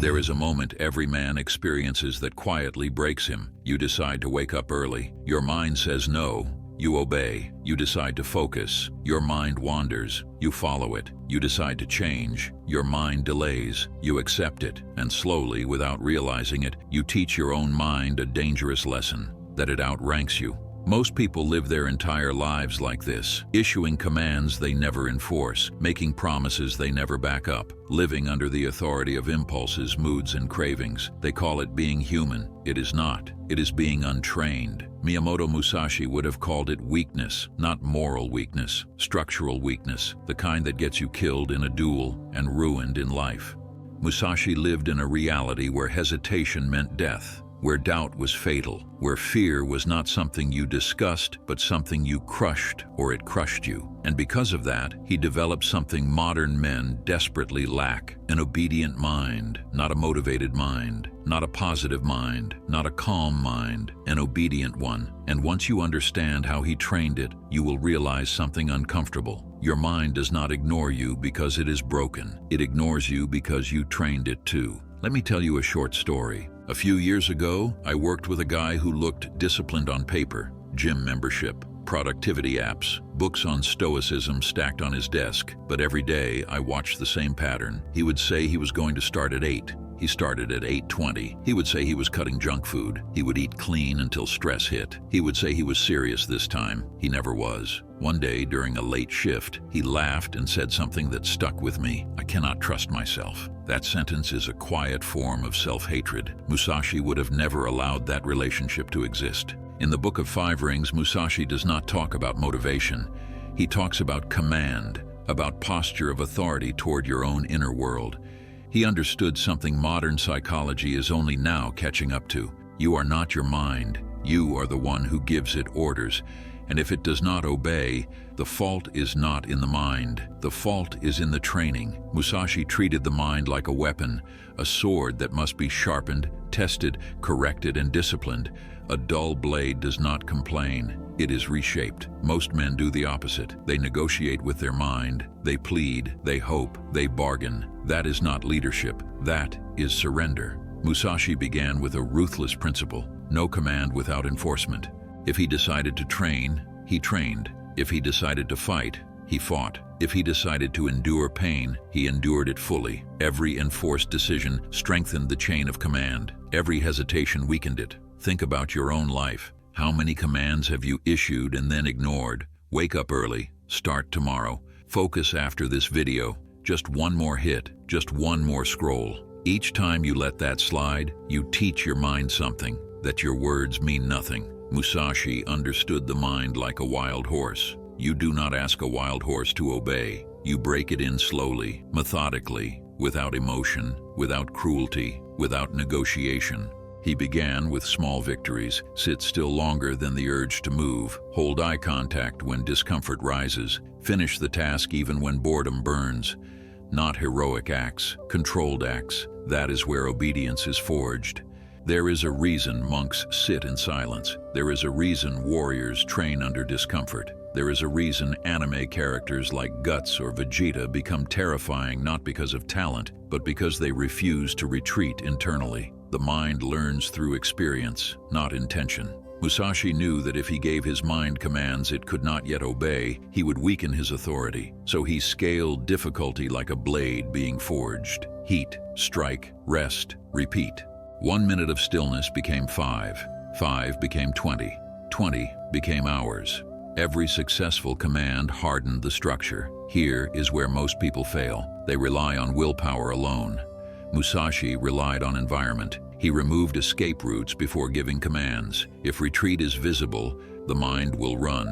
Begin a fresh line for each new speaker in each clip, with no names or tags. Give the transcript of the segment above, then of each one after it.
There is a moment every man experiences that quietly breaks him. You decide to wake up early. Your mind says no. You obey. You decide to focus. Your mind wanders. You follow it. You decide to change. Your mind delays. You accept it. And slowly, without realizing it, you teach your own mind a dangerous lesson, that it outranks you. Most people live their entire lives like this, issuing commands they never enforce, making promises they never back up, living under the authority of impulses, moods, and cravings. They call it being human. It is not. It is being untrained. Miyamoto Musashi would have called it weakness, not moral weakness, structural weakness, the kind that gets you killed in a duel and ruined in life. Musashi lived in a reality where hesitation meant death, where doubt was fatal, where fear was not something you discussed, but something you crushed, or it crushed you. And because of that, he developed something modern men desperately lack: an obedient mind, not a motivated mind, not a positive mind, not a calm mind, an obedient one. And once you understand how he trained it, you will realize something uncomfortable. Your mind does not ignore you because it is broken. It ignores you because you trained it too. Let me tell you a short story. A few years ago, I worked with a guy who looked disciplined on paper: gym membership, productivity apps, books on Stoicism stacked on his desk. But every day, I watched the same pattern. He would say he was going to start at 8. He started at 8:20. He would say he was cutting junk food. He would eat clean until stress hit. He would say he was serious this time. He never was. One day, during a late shift, he laughed and said something that stuck with me: "I cannot trust myself." That sentence is a quiet form of self-hatred. Musashi would have never allowed that relationship to exist. In the Book of Five Rings, Musashi does not talk about motivation. He talks about command, about posture of authority toward your own inner world. He understood something modern psychology is only now catching up to. You are not your mind. You are the one who gives it orders. And if it does not obey, the fault is not in the mind. The fault is in the training. Musashi treated the mind like a weapon, a sword that must be sharpened, tested, corrected, and disciplined. A dull blade does not complain. It is reshaped. Most men do the opposite. They negotiate with their mind. They plead. They hope. They bargain. That is not leadership. That is surrender. Musashi began with a ruthless principle: no command without enforcement. If he decided to train, he trained. If he decided to fight, he fought. If he decided to endure pain, he endured it fully. Every enforced decision strengthened the chain of command. Every hesitation weakened it. Think about your own life. How many commands have you issued and then ignored? Wake up early. Start tomorrow. Focus after this video. Just one more hit. Just one more scroll. Each time you let that slide, you teach your mind something: that your words mean nothing. Musashi understood the mind like a wild horse. You do not ask a wild horse to obey. You break it in slowly, methodically, without emotion, without cruelty, without negotiation. He began with small victories: sit still longer than the urge to move, hold eye contact when discomfort rises, finish the task even when boredom burns. Not heroic acts, controlled acts. That is where obedience is forged. There is a reason monks sit in silence. There is a reason warriors train under discomfort. There is a reason anime characters like Guts or Vegeta become terrifying, not because of talent, but because they refuse to retreat internally. The mind learns through experience, not intention. Musashi knew that if he gave his mind commands it could not yet obey, he would weaken his authority. So he scaled difficulty like a blade being forged. Heat, strike, rest, repeat. 1 minute of stillness became 5. 5 became 20. 20 became hours. Every successful command hardened the structure. Here is where most people fail. They rely on willpower alone. Musashi relied on environment. He removed escape routes before giving commands. If retreat is visible, the mind will run.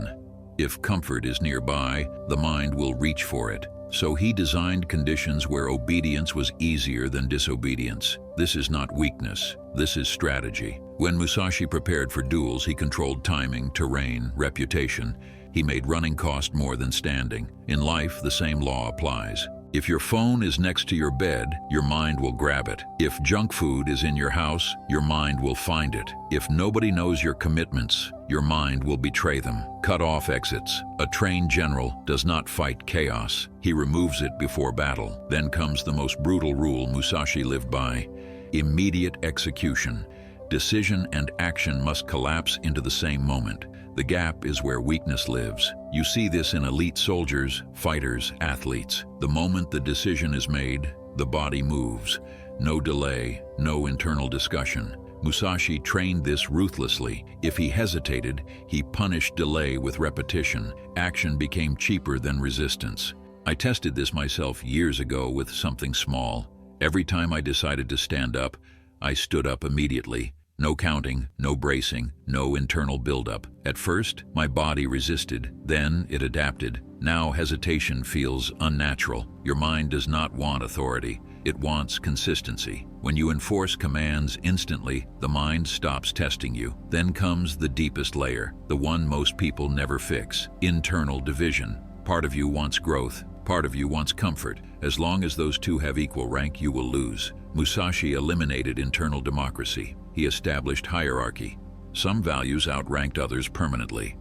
If comfort is nearby, the mind will reach for it. So he designed conditions where obedience was easier than disobedience. This is not weakness. This is strategy. When Musashi prepared for duels, he controlled timing, terrain, reputation. He made running cost more than standing. In life, the same law applies. If your phone is next to your bed, your mind will grab it. If junk food is in your house, your mind will find it. If nobody knows your commitments, your mind will betray them. Cut off exits. A trained general does not fight chaos. He removes it before battle. Then comes the most brutal rule Musashi lived by: Immediate execution. Decision and action must collapse into the same moment. The gap is where weakness lives. You see this in elite soldiers, fighters, athletes. The moment the decision is made, the body moves. No delay, no internal discussion. Musashi trained this ruthlessly. If he hesitated, he punished delay with repetition. Action became cheaper than resistance. I tested this myself years ago with something small. Every time I decided to stand up, I stood up immediately. No counting, no bracing, no internal buildup. At first, my body resisted. Then it adapted. Now hesitation feels unnatural. Your mind does not want authority. It wants consistency. When you enforce commands instantly, the mind stops testing you. Then comes the deepest layer, the one most people never fix: internal division. Part of you wants growth, part of you wants comfort. As long as those two have equal rank, you will lose. Musashi eliminated internal democracy. He established hierarchy. Some values outranked others permanently.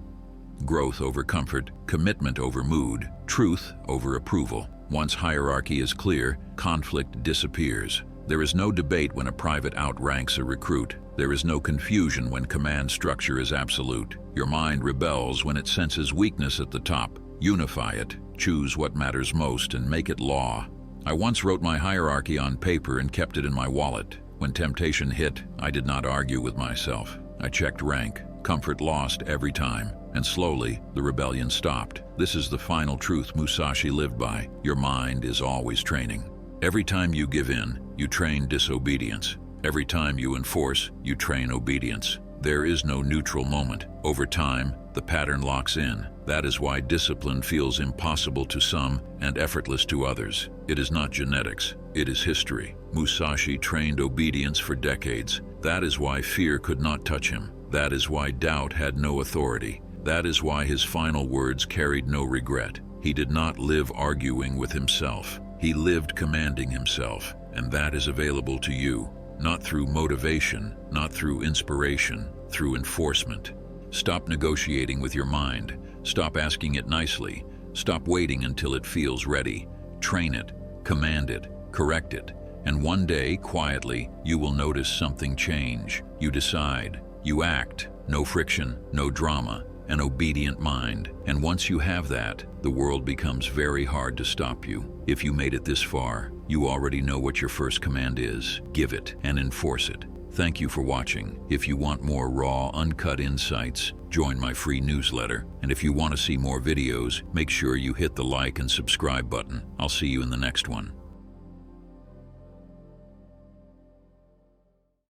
Growth over comfort, commitment over mood, truth over approval. Once hierarchy is clear, conflict disappears. There is no debate when a private outranks a recruit. There is no confusion when command structure is absolute. Your mind rebels when it senses weakness at the top. Unify it, choose what matters most, and make it law. I once wrote my hierarchy on paper and kept it in my wallet. When temptation hit, I did not argue with myself. I checked rank. Comfort lost every time, and slowly, the rebellion stopped. This is the final truth Musashi lived by. Your mind is always training. Every time you give in, you train disobedience. Every time you enforce, you train obedience. There is no neutral moment. Over time, the pattern locks in. That is why discipline feels impossible to some and effortless to others. It is not genetics, it is history. Musashi trained obedience for decades. That is why fear could not touch him. That is why doubt had no authority. That is why his final words carried no regret. He did not live arguing with himself. He lived commanding himself, and that is available to you. Not through motivation, not through inspiration, through enforcement. Stop negotiating with your mind. Stop asking it nicely. Stop waiting until it feels ready. Train it, command it, correct it. And one day, quietly, you will notice something change. You decide, you act. No friction, no drama, an obedient mind. And once you have that, the world becomes very hard to stop you. If you made it this far, you already know what your first command is. Give it and enforce it. Thank you for watching. If you want more raw, uncut insights, join my free newsletter. And if you want to see more videos, make sure you hit the like and subscribe button. I'll see you in the next one.